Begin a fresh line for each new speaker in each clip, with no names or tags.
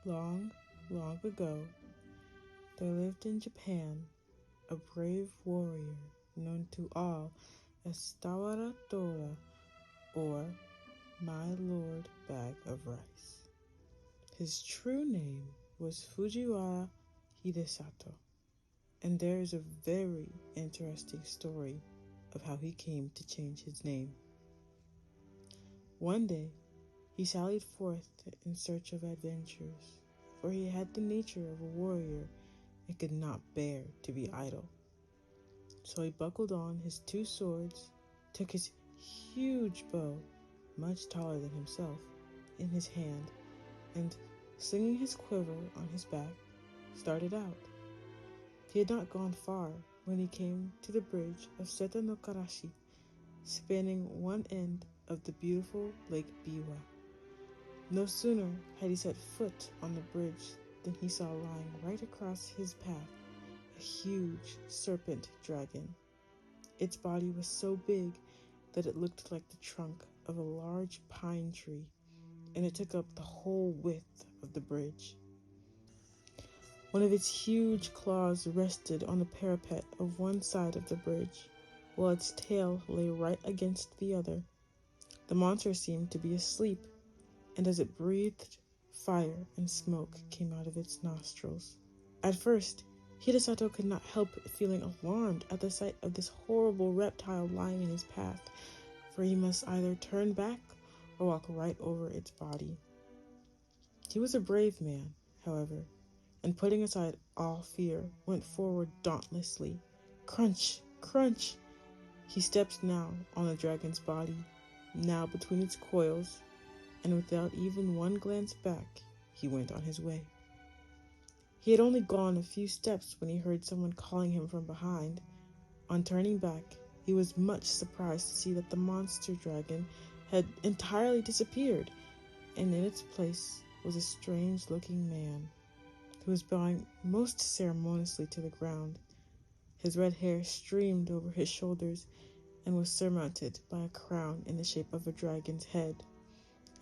long, long ago, there lived in Japan a brave warrior known to all as Tawara Tora, or My Lord Bag of Rice. His true name was Fujiwara Hidesato, and there is a very interesting story of how he came to change his name. One day, he sallied forth in search of adventures, for he had the nature of a warrior and could not bear to be idle. So he buckled on his 2 swords, took his huge bow, much taller than himself, in his hand, and, slinging his quiver on his back, started out. He had not gone far when he came to the bridge of Seta no Karashi, spanning one end of the beautiful Lake Biwa. No sooner had he set foot on the bridge than he saw lying right across his path a huge serpent dragon. Its body was so big that it looked like the trunk of a large pine tree, and it took up the whole width of the bridge. One of its huge claws rested on the parapet of one side of the bridge, while its tail lay right against the other. The monster seemed to be asleep, and as it breathed, fire and smoke came out of its nostrils. At first, Hidesato could not help feeling alarmed at the sight of this horrible reptile lying in his path, for he must either turn back or walk right over its body. He was a brave man, however, and putting aside all fear, went forward dauntlessly. Crunch! Crunch! He stepped now on the dragon's body, now between its coils, and without even one glance back, he went on his way. He had only gone a few steps when he heard someone calling him from behind. On turning back, he was much surprised to see that the monster dragon had entirely disappeared, and in its place was a strange-looking man who was bowing most ceremoniously to the ground. His red hair streamed over his shoulders and was surmounted by a crown in the shape of a dragon's head,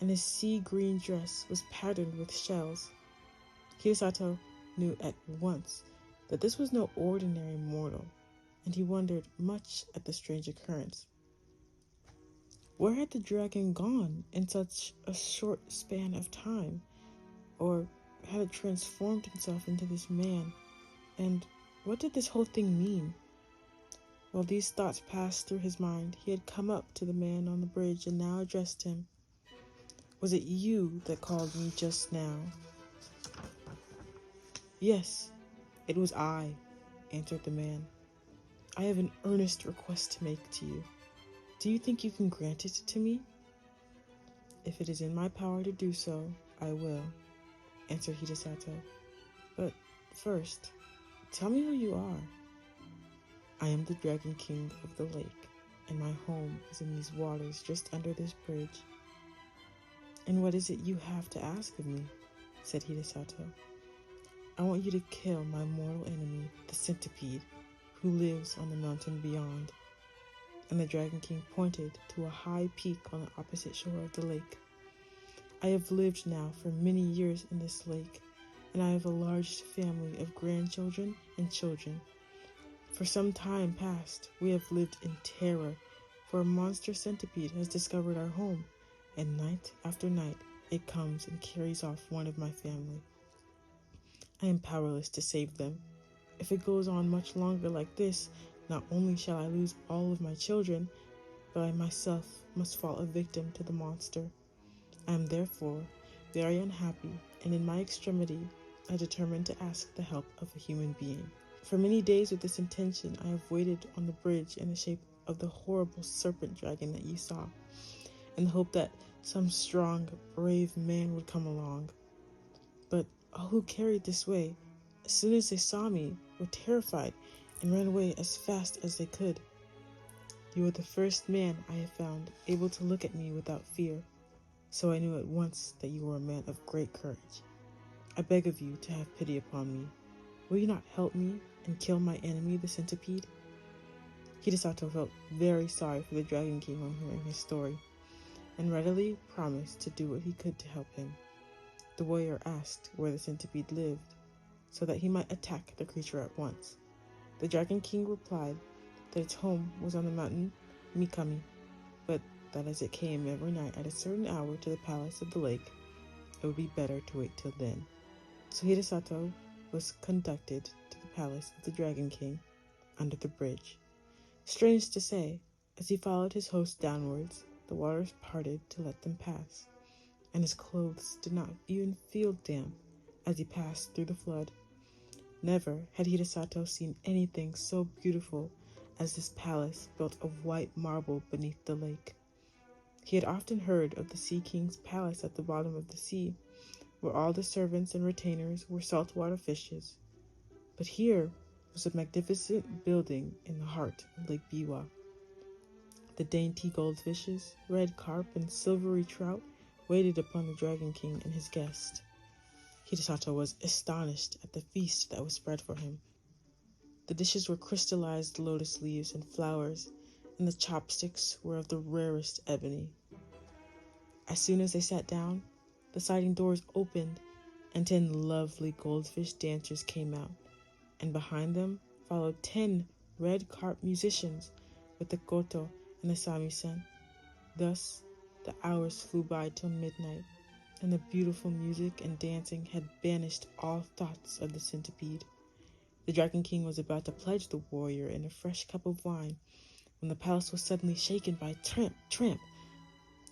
and his sea-green dress was patterned with shells. Hidesato knew at once that this was no ordinary mortal, and he wondered much at the strange occurrence. Where had the dragon gone in such a short span of time? Or had it transformed himself into this man? And what did this whole thing mean? While these thoughts passed through his mind, he had come up to the man on the bridge and now addressed him. "Was it you that called me just now?" "Yes, it was I," answered the man. "I have an earnest request to make to you. Do you think you can grant it to me?" "If it is in my power to do so, I will," answered Hidesato. "But first, tell me who you are." "I am the Dragon King of the lake, and my home is in these waters just under this bridge." "And what is it you have to ask of me?" said Hidesato. "I want you to kill my mortal enemy, the centipede, who lives on the mountain beyond." And the Dragon King pointed to a high peak on the opposite shore of the lake. "I have lived now for many years in this lake, and I have a large family of grandchildren and children. For some time past, we have lived in terror, for a monster centipede has discovered our home, and night after night it comes and carries off one of my family. I am powerless to save them. If it goes on much longer like this, not only shall I lose all of my children, but I myself must fall a victim to the monster. I am therefore very unhappy, and in my extremity, I determined to ask the help of a human being. For many days with this intention, I have waited on the bridge in the shape of the horrible serpent dragon that you saw, in the hope that some strong, brave man would come along. But all who carried this way, as soon as they saw me, were terrified and ran away as fast as they could. You are the first man I have found able to look at me without fear, so I knew at once that you were a man of great courage. I beg of you to have pity upon me. Will you not help me and kill my enemy, the centipede?" Hidesato felt very sorry for the Dragon King on hearing his story, and readily promised to do what he could to help him. The warrior asked where the centipede lived, so that he might attack the creature at once. The Dragon King replied that its home was on the mountain Mikami, but that as it came every night at a certain hour to the palace of the lake, it would be better to wait till then. So Hidesato was conducted to the palace of the Dragon King under the bridge. Strange to say, as he followed his host downwards, the waters parted to let them pass, and his clothes did not even feel damp as he passed through the flood. Never had Hidesato seen anything so beautiful as this palace built of white marble beneath the lake. He had often heard of the Sea King's palace at the bottom of the sea, where all the servants and retainers were saltwater fishes. But here was a magnificent building in the heart of Lake Biwa. The dainty goldfishes, red carp, and silvery trout waited upon the Dragon King and his guest. Hidesato was astonished at the feast that was spread for him. The dishes were crystallized lotus leaves and flowers, and the chopsticks were of the rarest ebony. As soon as they sat down, the sliding doors opened, and 10 lovely goldfish dancers came out, and behind them followed 10 red carp musicians with the koto and the samisen. Thus, the hours flew by till midnight, and the beautiful music and dancing had banished all thoughts of the centipede. The Dragon King was about to pledge the warrior in a fresh cup of wine when the palace was suddenly shaken by tramp, tramp,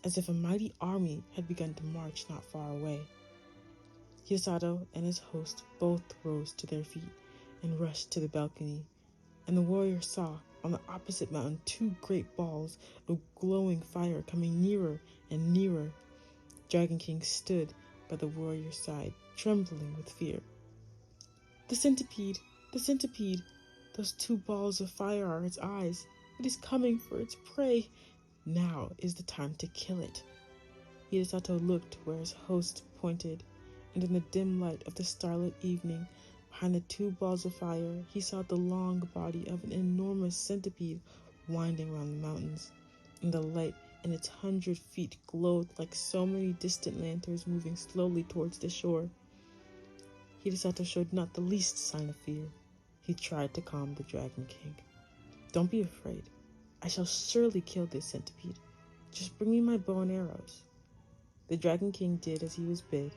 as if a mighty army had begun to march not far away. Hidesato and his host both rose to their feet and rushed to the balcony, and the warrior saw on the opposite mountain 2 great balls of glowing fire coming nearer and nearer. Dragon King stood by the warrior's side, trembling with fear. The centipede! The centipede! Those 2 balls of fire are its eyes. It is coming for its prey. Now is the time to kill it. Hidesato looked where his host pointed, and in the dim light of the starlit evening, behind the 2 balls of fire, he saw the long body of an enormous centipede winding round the mountains, and the light in its 100 feet glowed like so many distant lanterns moving slowly towards the shore. Hidesato showed not the least sign of fear. He tried to calm the Dragon King. "Don't be afraid. I shall surely kill this centipede. Just bring me my bow and arrows." The Dragon King did as he was bid,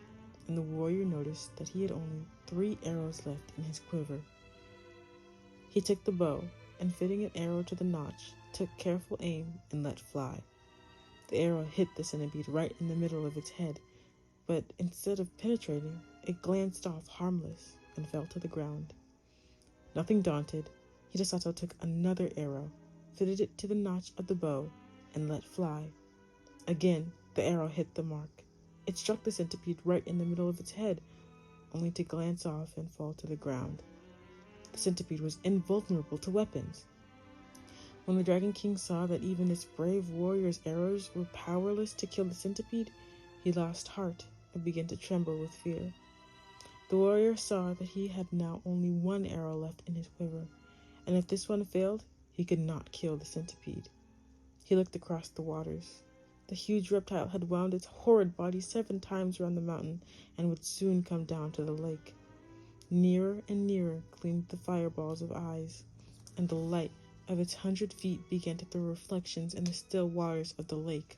and the warrior noticed that he had only 3 arrows left in his quiver. He took the bow, and fitting an arrow to the notch, took careful aim and let fly. The arrow hit the centipede right in the middle of its head, but instead of penetrating, it glanced off harmless and fell to the ground. Nothing daunted, Hidesato took another arrow, fitted it to the notch of the bow, and let fly. Again, the arrow hit the mark. It struck the centipede right in the middle of its head, only to glance off and fall to the ground. The centipede was invulnerable to weapons. When the Dragon King saw that even this brave warrior's arrows were powerless to kill the centipede, he lost heart and began to tremble with fear. The warrior saw that he had now only 1 arrow left in his quiver, and if this one failed, he could not kill the centipede. He looked across the waters. The huge reptile had wound its horrid body 7 times around the mountain and would soon come down to the lake. Nearer and nearer gleamed the fireballs of eyes, and the light of its 100 feet began to throw reflections in the still waters of the lake.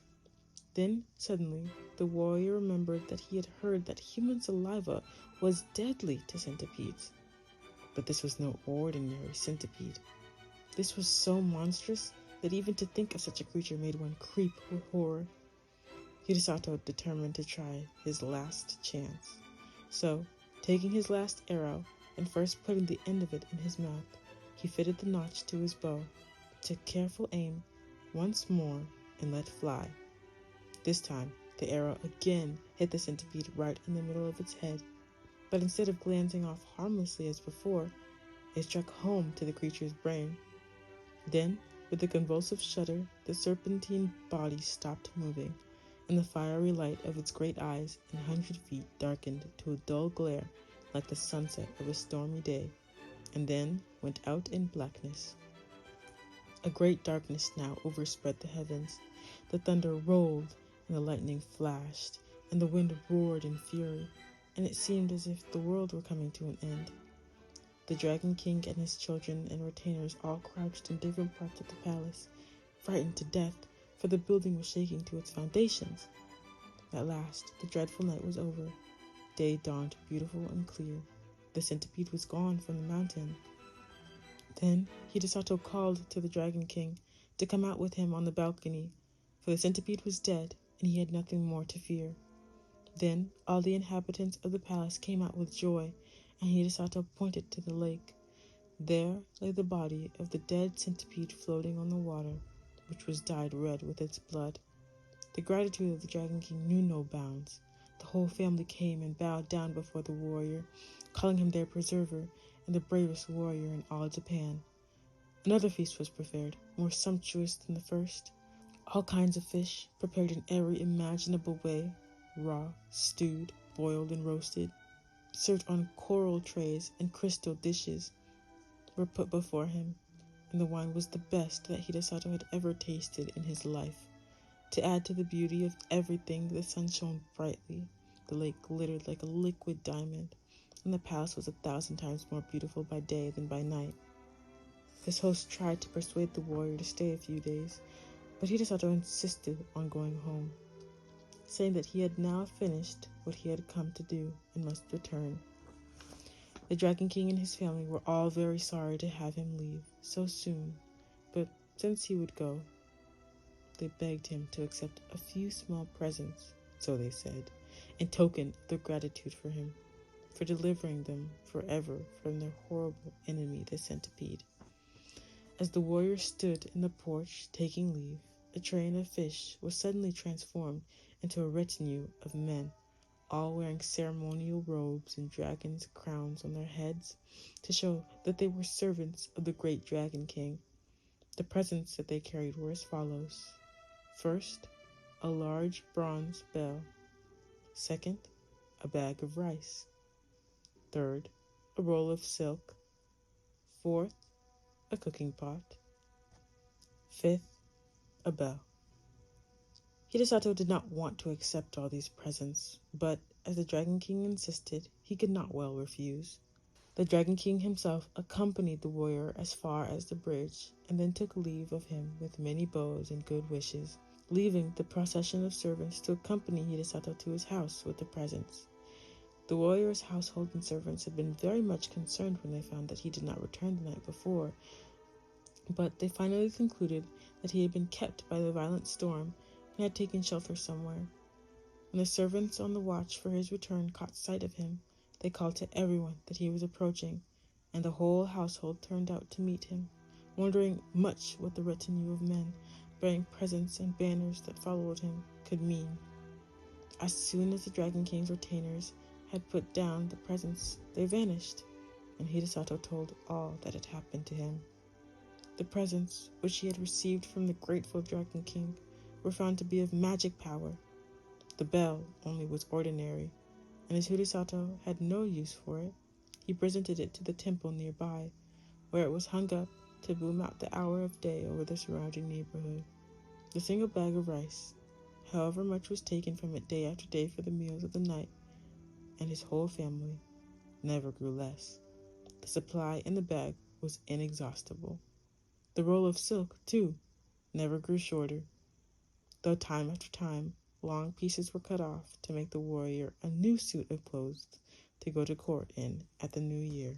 Then, suddenly, the warrior remembered that he had heard that human saliva was deadly to centipedes. But this was no ordinary centipede. This was so monstrous that even to think of such a creature made one creep with horror. Hidesato determined to try his last chance. So, taking his last arrow and first putting the end of it in his mouth, he fitted the notch to his bow, took careful aim once more, and let fly. This time, the arrow again hit the centipede right in the middle of its head, but instead of glancing off harmlessly as before, it struck home to the creature's brain. Then, with a convulsive shudder, the serpentine body stopped moving, and the fiery light of its great eyes in 100 feet darkened to a dull glare like the sunset of a stormy day, and then went out in blackness. A great darkness now overspread the heavens. The thunder rolled, and the lightning flashed, and the wind roared in fury, and it seemed as if the world were coming to an end. The Dragon King and his children and retainers all crouched in different parts of the palace, frightened to death, for the building was shaking to its foundations. At last, the dreadful night was over. Day dawned beautiful and clear. The centipede was gone from the mountain. Then Hidesato called to the Dragon King to come out with him on the balcony, for the centipede was dead, and he had nothing more to fear. Then all the inhabitants of the palace came out with joy, and Hidesato pointed to the lake. There lay the body of the dead centipede floating on the water, which was dyed red with its blood. The gratitude of the Dragon King knew no bounds. The whole family came and bowed down before the warrior, calling him their preserver and the bravest warrior in all Japan. Another feast was prepared, more sumptuous than the first. All kinds of fish, prepared in every imaginable way, raw, stewed, boiled, and roasted, served on coral trays and crystal dishes, were put before him, and the wine was the best that Hidesato had ever tasted in his life. To add to the beauty of everything, the sun shone brightly, the lake glittered like a liquid diamond, and the palace was 1,000 times more beautiful by day than by night. His host tried to persuade the warrior to stay a few days, but Hidesato insisted on going home, saying that he had now finished what he had come to do and must return. The Dragon King and his family were all very sorry to have him leave so soon, but since he would go, they begged him to accept a few small presents, so they said, in token of their gratitude for him, for delivering them forever from their horrible enemy, the centipede. As the warrior stood in the porch taking leave, a train of fish was suddenly transformed into a retinue of men, all wearing ceremonial robes and dragons' crowns on their heads to show that they were servants of the great Dragon King. The presents that they carried were as follows. First, a large bronze bell. Second, a bag of rice. Third, a roll of silk. Fourth, a cooking pot. Fifth, a bell. Hidesato did not want to accept all these presents, but as the Dragon King insisted, he could not well refuse. The Dragon King himself accompanied the warrior as far as the bridge, and then took leave of him with many bows and good wishes, leaving the procession of servants to accompany Hidesato to his house with the presents. The warrior's household and servants had been very much concerned when they found that he did not return the night before, but they finally concluded that he had been kept by the violent storm and had taken shelter somewhere. When the servants on the watch for his return caught sight of him, they called to everyone that he was approaching, and the whole household turned out to meet him, wondering much what the retinue of men, bearing presents and banners that followed him, could mean. As soon as the Dragon King's retainers had put down the presents, they vanished, and Hidesato told all that had happened to him. The presents, which he had received from the grateful Dragon King, were found to be of magic power. The bell only was ordinary, and as Hidesato had no use for it, he presented it to the temple nearby, where it was hung up to boom out the hour of day over the surrounding neighborhood. The single bag of rice, however much was taken from it day after day for the meals of the night, and his whole family, never grew less. The supply in the bag was inexhaustible. The roll of silk, too, never grew shorter, though time after time long pieces were cut off to make the warrior a new suit of clothes to go to court in at the new year.